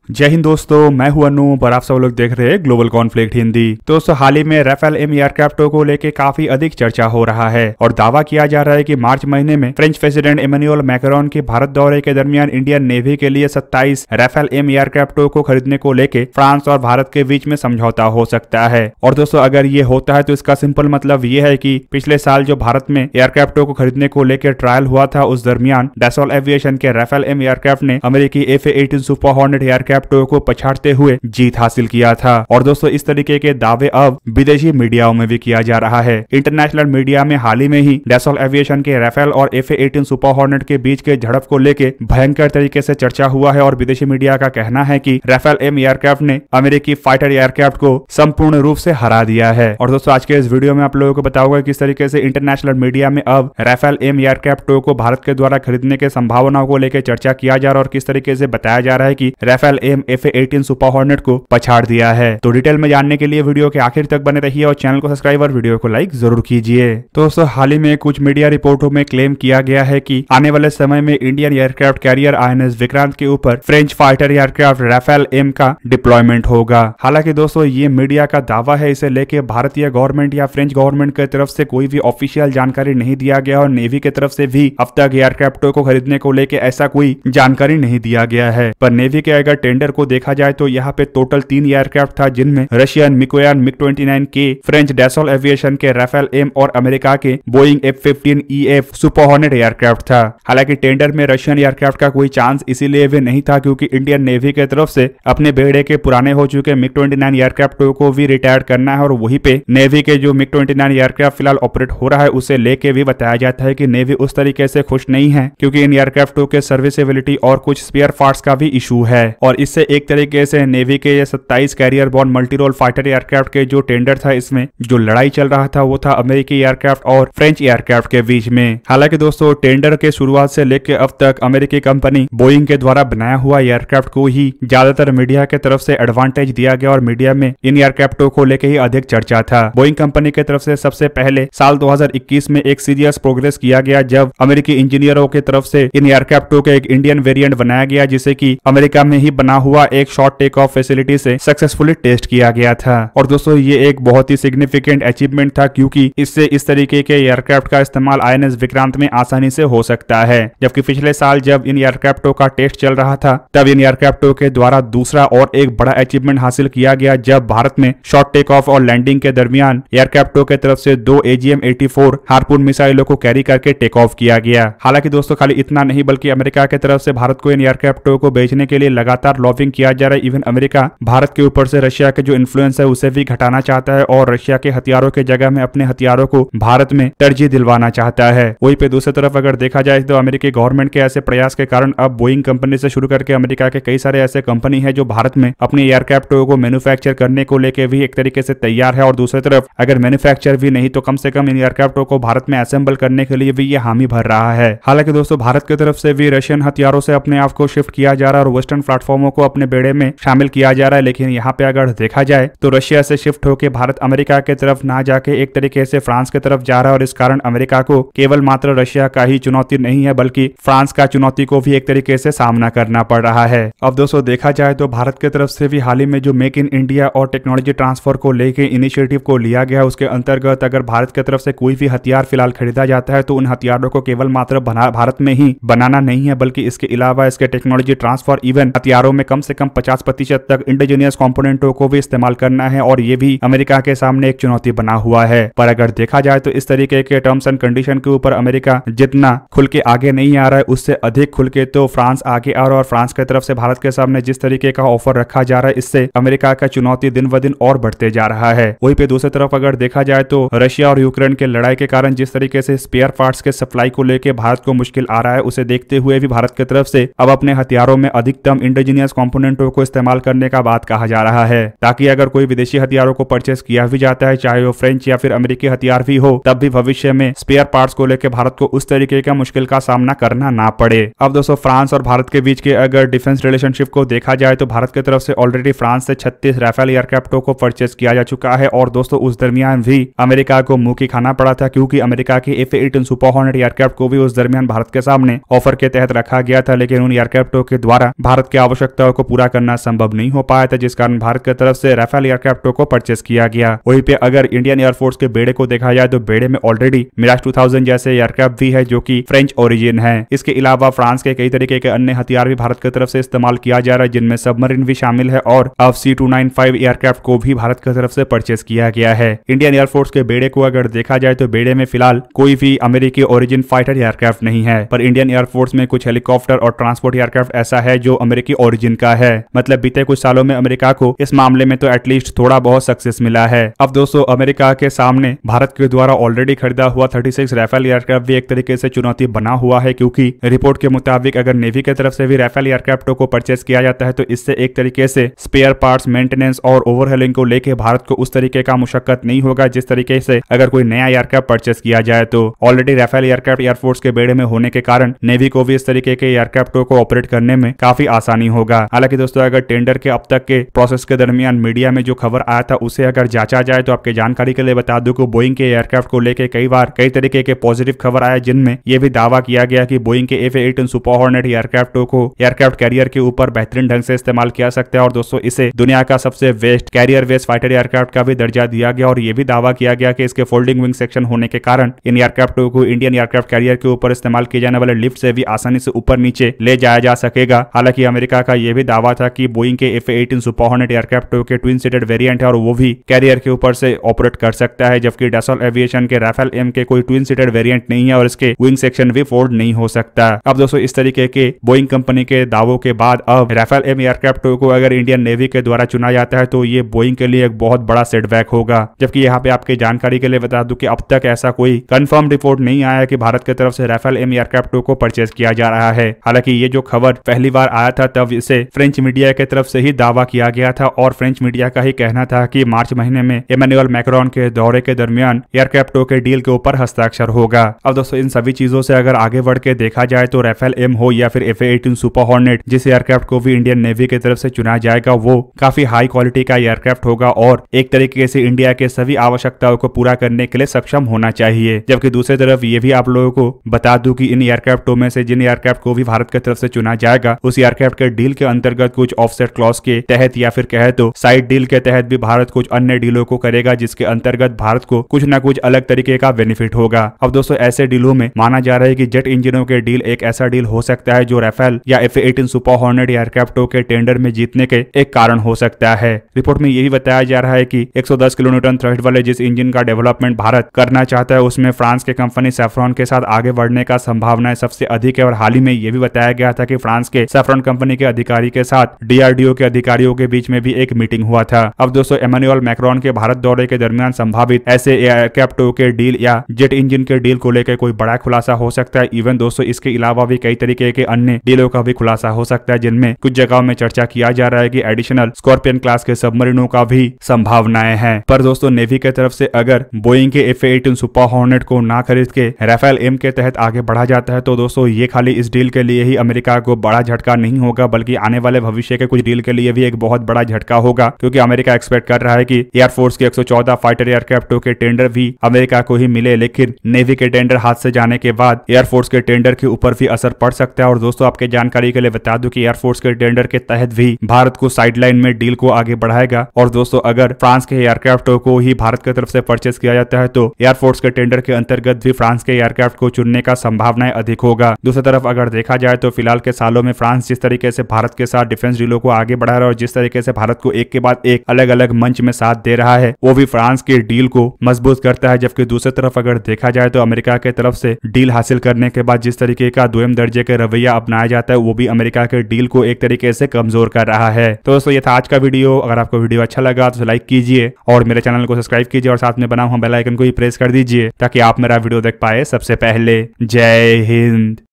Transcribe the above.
जय हिंद दोस्तों, मैं हूं अनु और आप सब लोग देख रहे हैं ग्लोबल कॉन्फ्लिक्ट हिंदी। दोस्तों, हाल ही में राफेल एम एयरक्राफ्टों को लेकर काफी अधिक चर्चा हो रहा है और दावा किया जा रहा है कि मार्च महीने में फ्रेंच प्रेसिडेंट इमैनुअल मैक्रोन के भारत दौरे के दरमियान इंडियन नेवी के लिए 27 राफेल एम एयरक्राफ्टों को खरीदने को लेकर फ्रांस और भारत के बीच में समझौता हो सकता है। और दोस्तों, अगर ये होता है तो इसका सिंपल मतलब ये है कि पिछले साल जो भारत में एयरक्राफ्टों को खरीदने को लेकर ट्रायल हुआ था, उस दरमियान डसॉल्ट एविएशन के राफेल एम एयरक्राफ्ट ने अमेरिकी FA-18 सुपर हॉर्नेट एयरक्राफ्टों को पछाड़ते हुए जीत हासिल किया था। और दोस्तों, इस तरीके के दावे अब विदेशी मीडियाओं में भी किया जा रहा है। इंटरनेशनल मीडिया में हाल ही में ही डसॉल्ट एविएशन के राफेल और FA-18 सुपर हॉर्नेट के बीच के झड़प को लेकर भयंकर तरीके से चर्चा हुआ है और विदेशी मीडिया का कहना है कि राफेल एम एयरक्राफ्ट ने अमेरिकी फाइटर एयरक्राफ्ट को संपूर्ण रूप से हरा दिया है। और दोस्तों, आज के इस वीडियो में आप लोगों को बताऊंगा किस तरीके से इंटरनेशनल मीडिया में अब राफेल एम एयरक्राफ्टों को भारत के द्वारा खरीदने के संभावनाओं को लेकर चर्चा किया जा रहा है और किस तरीके से बताया जा रहा है कि Rafale M FA-18 super hornet को पछाड़ दिया है। तो डिटेल में जानने के लिए वीडियो के आखिर तक बने रहिए और चैनल को सब्सक्राइब और वीडियो को लाइक जरूर कीजिए। दोस्तों, हाल ही में कुछ मीडिया रिपोर्टों में क्लेम किया गया है कि आने वाले समय में Indian aircraft carrier INS Vikrant के ऊपर French fighter aircraft Rafale M का डिप्लॉयमेंट होगा। हालांकि दोस्तों, ये मीडिया का दावा है, इसे लेके भारतीय गवर्नमेंट या फ्रेंच गवर्नमेंट की तरफ से कोई भी ऑफिशियल जानकारी नहीं दिया गया और नेवी की तरफ से भी अब तक एयरक्राफ्टों को खरीदने को लेके ऐसा कोई जानकारी नहीं दिया गया है। पर नेवी के अगर टेंडर को देखा जाए तो यहाँ पे टोटल 3 एयरक्राफ्ट था, जिनमें Russian Mikoyan MiG-29K, French Dassault aviation के राफेल एम और अमेरिका के Boeing F-15EF super hornet aircraft था। हालांकि टेंडर में रशियन एयरक्राफ्ट का कोई चांस इसीलिए भी नहीं था क्योंकि इंडियन नेवी की तरफ से अपने बेड़े के पुराने हो चुके MiG-29 एयरक्राफ्टों को भी रिटायर करना है और वहीं पे नेवी के जो MiG-29 एयरक्राफ्ट फिलहाल ऑपरेट हो रहा है उसे लेके भी बताया जाता है कि नेवी उस तरीके से खुश नहीं है क्योंकि इन एयरक्राफ्टों के सर्विसेबिलिटी और कुछ स्पेयर पार्ट्स का भी इशू है। और इससे एक तरीके से नेवी के ये 27 carrier borne multi role fighter aircraft के जो टेंडर था, इसमें जो लड़ाई चल रहा था वो था अमेरिकी एयरक्राफ्ट और फ्रेंच एयरक्राफ्ट के बीच में। हालांकि दोस्तों, टेंडर के शुरुआत से लेकर अब तक अमेरिकी कंपनी बोइंग के द्वारा बनाया हुआ एयरक्राफ्ट को ही ज्यादातर मीडिया के तरफ से एडवांटेज दिया गया और मीडिया में इन एयरक्राफ्टों को लेकर ही अधिक चर्चा था। बोइंग कंपनी की तरफ से सबसे पहले साल 2021 में एक सीरियस प्रोग्रेस किया गया जब अमेरिकी इंजीनियरों की तरफ से इन एयरक्राफ्टों के एक इंडियन वेरिएंट बनाया गया जिसे कि अमेरिका में ही बना हुआ एक शॉर्ट टेक ऑफ फैसिलिटी से सक्सेसफुली टेस्ट किया गया था। और दोस्तों, ये एक बहुत ही सिग्निफिकेंट अचीवमेंट था क्योंकि इससे इस तरीके के एयरक्राफ्ट का इस्तेमाल INS विक्रांत में आसानी से हो सकता है। जबकि पिछले साल जब इन एयरक्राफ्टों का टेस्ट चल रहा था तब इन एयरक्राफ्टों के द्वारा दूसरा और एक बड़ा अचीवमेंट हासिल किया गया जब भारत में शॉर्ट टेक ऑफ और लैंडिंग के दरमियान एयरक्राफ्टों के तरफ से 2 AGM-84 हार्पून मिसाइलों को कैरी करके टेक ऑफ किया गया। हालांकि दोस्तों, खाली इतना नहीं बल्कि अमेरिका की तरफ से भारत को इन एयरक्राफ्टों को बेचने के लिए लगातार लॉबिंग किया जा रहा है। इवन अमेरिका भारत के ऊपर से रशिया के जो इन्फ्लुएंस है उसे भी घटाना चाहता है और रशिया के हथियारों के जगह में अपने हथियारों को भारत में तरजीह दिलवाना चाहता है। वहीं पे दूसरी तरफ अगर देखा जाए तो अमेरिकी गवर्नमेंट के ऐसे प्रयास के कारण अब बोइंग कंपनी से शुरू करके अमेरिका के कई सारे ऐसे कंपनी है जो भारत में अपने एयरक्राफ्टों को मैन्युफैक्चर करने को लेकर भी एक तरीके से तैयार है। और दूसरी तरफ अगर मैन्युफैक्चर भी नहीं तो कम से कम इन एयरक्राफ्टों को भारत में असेंबल करने के लिए भी ये हामी भर रहा है। हालांकि दोस्तों, भारत की तरफ से भी रशियन हथियारों से अपने आप को शिफ्ट किया जा रहा है और वेस्टर्न प्लेटफॉर्मों को अपने बेड़े में शामिल किया जा रहा है। लेकिन यहाँ पे अगर देखा जाए तो रशिया से शिफ्ट होकर भारत अमेरिका की तरफ ना जाके एक तरीके से फ्रांस की तरफ जा रहा है और इस कारण अमेरिका को केवल मात्र रशिया का ही चुनौती नहीं है बल्कि फ्रांस का चुनौती को भी एक तरीके से सामना करना पड़ रहा है। अब दोस्तों, देखा जाए तो भारत की तरफ से भी हाल ही में जो मेक इन इंडिया और टेक्नोलॉजी ट्रांसफर को लेकर इनिशिएटिव को लिया गया है उसके अंतर्गत अगर भारत की तरफ से कोई भी हथियार फिलहाल खरीदा जाता है तो उन हथियारों को केवल मात्र भारत में ही बनाना नहीं है बल्कि इसके अलावा इसके टेक्नोलॉजी ट्रांसफर इवन हथियारों में कम से कम 50% तक इंडिजिनियस कंपोनेंटों को भी इस्तेमाल करना है और ये भी अमेरिका के सामने एक चुनौती बना हुआ है। पर अगर देखा जाए तो इस तरीके के टर्म्स एंड कंडीशन के ऊपर अमेरिका जितना खुल के आगे नहीं आ रहा है उससे अधिक खुल के तो फ्रांस आगे आ रहा है और फ्रांस की तरफ से भारत के सामने जिस तरीके का ऑफर रखा जा रहा है इससे अमेरिका का चुनौती दिन ब दिन और बढ़ते जा रहा है। वहीं पे दूसरी तरफ अगर देखा जाए तो रशिया और यूक्रेन के लड़ाई के कारण जिस तरीके से स्पेयर पार्ट्स के सप्लाई को लेकर भारत को मुश्किल आ रहा है उसे देखते हुए भी भारत की तरफ से अब अपने हथियारों में अधिकतम इंडिजिनियस कंपोनेंटों को इस्तेमाल करने का बात कहा जा रहा है ताकि अगर कोई विदेशी हथियारों को परचेस किया भी जाता है चाहे वो फ्रेंच या फिर अमेरिकी हथियार भी हो तब भी भविष्य में स्पेयर पार्ट्स को लेकर भारत को उस तरीके का मुश्किल का सामना करना ना पड़े। अब दोस्तों, फ्रांस और भारत के बीच के अगर डिफेंस रिलेशनशिप को देखा जाए तो भारत की तरफ से ऑलरेडी फ्रांस से 36 राफेल एयरक्राफ्टों को परचेस किया जा चुका है और दोस्तों उस दरमियान भी अमेरिका को मुंह की खाना पड़ा था क्योंकि अमेरिका के FA-18 सुपर हॉर्नेट एयरक्राफ्ट को भी उस दरमियान भारत के सामने ऑफर के तहत रखा गया था। लेकिन उन एयरक्राफ्टों के द्वारा भारत की आवश्यकता आवश्यकताओं को पूरा करना संभव नहीं हो पाया था, जिस कारण भारत की तरफ से राफेल एयरक्राफ्टों को परचेस किया गया। वहीं पे अगर इंडियन एयरफोर्स के बेड़े को देखा जाए तो बेड़े में ऑलरेडी मिराज 2000 जैसे एयरक्राफ्ट भी है जो कि फ्रेंच ओरिजिन है। इसके अलावा फ्रांस के कई तरीके के अन्य हथियार भी भारत की तरफ से इस्तेमाल किया जा रहा है, जिनमें सबमरीन भी शामिल है और अब C295 एयरक्राफ्ट को भी भारत की तरफ से परचेस किया गया है। इंडियन एयरफोर्स के बेड़े को अगर देखा जाए तो बेड़े में फिलहाल कोई भी अमेरिकी ओरिजिन फाइटर एयरक्राफ्ट नहीं है, पर इंडियन एयरफोर्स में कुछ हेलीकॉप्टर और ट्रांसपोर्ट एयरक्राफ्ट ऐसा है जो अमेरिकी ओरिजिन का है। मतलब बीते कुछ सालों में अमेरिका को इस मामले में तो एटलीस्ट थोड़ा बहुत सक्सेस मिला है। अब दोस्तों अमेरिका के सामने भारत के द्वारा ऑलरेडी खरीदा हुआ 36 राफेल एयरक्राफ्ट भी एक तरीके से चुनौती बना हुआ है, क्योंकि रिपोर्ट के मुताबिक अगर नेवी की तरफ से भी राफेल एयरक्राफ्टों को परचेस किया जाता है तो इससे एक तरीके से स्पेयर पार्ट्स, मेंटेनेंस और ओवरहॉलिंग को लेकर भारत को उस तरीके का मुशक्कत नहीं होगा जिस तरीके से अगर कोई नया एयरक्राफ्ट परचेस किया जाए तो। ऑलरेडी राफेल एयरक्राफ्ट एयरफोर्स के बेड़े में होने के कारण नेवी को भी इस तरीके के एयरक्राफ्टों को ऑपरेट करने में काफी आसानी होगा। हालांकि दोस्तों अगर टेंडर के अब तक के प्रोसेस के दरमियान मीडिया में जो खबर आया था उसे अगर जांचा जाए तो आपके जानकारी के लिए बता दूं कि बोइंग के एयरक्राफ्ट को लेकर कई बार कई तरीके के पॉजिटिव खबर आया, जिनमें यह भी दावा किया गया कि बोइंग के F-18 सुपर हॉर्नेट एयरक्राफ्टों को एयरक्राफ्ट कैरियर के ऊपर बेहतरीन ढंग से इस्तेमाल किया सकता है और दोस्तों इसे दुनिया का सबसे best carrier best fighter aircraft का भी दर्जा दिया गया और यह भी दावा किया गया कि इसके फोल्डिंग विंग सेक्शन होने के कारण इन एयरक्राफ्टों को इंडियन एयरक्राफ्ट कैरियर के ऊपर इस्तेमाल किए जाने वाले लिफ्ट से भी आसानी से ऊपर नीचे ले जाया जा सकेगा। हालांकि अमेरिका का यह भी दावा था कि बोइंग के F-18 सुपर हॉर्नेट एयरक्राफ्टों के ट्विन सीटेड वेरिएंट है और वो भी कैरियर के ऊपर से ऑपरेट कर सकता है, जबकि डसॉल्ट एविएशन के राफेल एम के कोई ट्विन सीटेड वेरिएंट नहीं है और इसके विंग सेक्शन भी फोल्ड नहीं हो सकता। अब दोस्तों इस तरीके के बोइंग कंपनी के दावों के बाद अब राफेल एम एयरक्राफ्टों को अगर इंडियन नेवी के द्वारा चुना जाता है तो ये बोइंग के लिए एक बहुत बड़ा सेटबैक होगा। जबकि यहाँ पे आपके जानकारी के लिए बता दूं कि अब तक ऐसा कोई कंफर्म रिपोर्ट नहीं आया कि भारत की तरफ से राफेल एम एयरक्राफ्टों को परचेस किया जा रहा है। हालांकि ये जो खबर पहली बार आया था तब इसे फ्रेंच मीडिया की तरफ से ही दावा किया गया था और फ्रेंच मीडिया का ही कहना था कि मार्च महीने में इमैनुअल मैक्रोन के दौरे के दरमियान एयरक्राफ्टों के डील के ऊपर हस्ताक्षर होगा। अब दोस्तों इन सभी चीजों से अगर आगे बढ़ के देखा जाए तो राफेल एम हो या फिर F-18 सुपर हॉर्नेट, जिस एयरक्राफ्ट को भी इंडियन नेवी की तरफ से चुना जाएगा वो काफी हाई क्वालिटी का एयरक्राफ्ट होगा और एक तरीके से इंडिया के सभी आवश्यकताओं को पूरा करने के लिए सक्षम होना चाहिए। जबकि दूसरी तरफ ये भी आप लोगों को बता दूं कि इन एयरक्राफ्टों में से जिन एयरक्राफ्ट को भी भारत की तरफ से चुना जाएगा उस एयरक्राफ्ट के डील के अंतर्गत कुछ ऑफसेट क्लॉज के तहत या फिर कहे तो साइड डील के तहत भी भारत कुछ अन्य डीलों को करेगा, जिसके अंतर्गत भारत को कुछ न कुछ अलग तरीके का बेनिफिट होगा। अब दोस्तों ऐसे डीलों में माना जा रहा है कि जेट इंजनों के डील एक ऐसा डील हो सकता है जो राफेल या F-18 सुपर हॉर्नेट एयरक्राफ्टों के टेंडर में जीतने के एक कारण हो सकता है। रिपोर्ट में यही बताया जा रहा है कि 110 किलोन्यूटन थ्रस्ट वाले जिस इंजन का डेवलपमेंट भारत करना चाहता है उसमें फ्रांस के कंपनी सैफ्रॉन के साथ आगे बढ़ने का संभावनाएं सबसे अधिक है और हाल ही में यह भी बताया गया था कि फ्रांस के सैफ्रॉन कंपनी के अधिकारी के साथ DRDO के अधिकारियों के बीच में भी एक मीटिंग हुआ था। अब दोस्तों इमैनुअल मैक्रोन के भारत दौरे के दरमियान संभावित ऐसे एयरक्राफ्टों के डील या जेट इंजन के डील को लेकर कोई बड़ा खुलासा हो सकता है। इवन दोस्तों इसके अलावा भी कई तरीके के अन्य डीलों का भी खुलासा हो सकता है, जिनमें कुछ जगहों में चर्चा किया जा रहा है कि एडिशनल स्कॉर्पियन क्लास के सबमरीनों का भी संभावनाएं हैं। पर दोस्तों नेवी की तरफ से अगर बोइंग के F-18 सुपर हॉर्नेट को ना खरीद के राफेल एम के तहत आगे बढ़ा जाता है तो दोस्तों ये खाली इस डील के लिए ही अमेरिका को बड़ा झटका नहीं होगा, बल्कि आने वाले भविष्य के कुछ डील के लिए भी एक बहुत बड़ा झटका होगा, क्योंकि अमेरिका एक्सपेक्ट कर रहा है कि एयरफोर्स के 114 फाइटर एयरक्राफ्टों के टेंडर भी अमेरिका को ही मिले, लेकिन नेवी के टेंडर हाथ से जाने के बाद एयरफोर्स के टेंडर के ऊपर भी असर पड़ सकता है। और दोस्तों आपके जानकारी के लिए बता दूं कि एयरफोर्स के टेंडर के तहत भी भारत को साइडलाइन में डील को आगे बढ़ाएगा। और दोस्तों अगर फ्रांस के एयरक्राफ्टों को ही भारत की तरफ से परचेस किया जाता है तो एयरफोर्स के टेंडर के अंतर्गत भी फ्रांस के एयरक्राफ्ट को चुनने का संभावनाएं अधिक होगा। दूसरी तरफ अगर देखा जाए तो फिलहाल के सालों में फ्रांस जिस तरीके से भारत के साथ डिफेंस डीलों को आगे बढ़ा रहा है और जिस तरीके से भारत को एक के बाद एक अलग अलग मंच में साथ दे रहा है वो भी फ्रांस के डील को मजबूत करता है। जबकि दूसरी तरफ अगर देखा जाए तो अमेरिका के तरफ से डील हासिल करने के बाद जिस तरीके का दोयम दर्जे के रवैया अपनाया जाता है वो भी अमेरिका के डील को एक तरीके से कमजोर कर रहा है। तो दोस्तों ये था आज का वीडियो। अगर आपको वीडियो अच्छा लगा तो लाइक कीजिए और मेरे चैनल को सब्सक्राइब कीजिए और साथ में बना हुआ बेल आइकन को भी प्रेस कर दीजिए ताकि आप मेरा वीडियो देख पाए सबसे पहले। जय हिंद।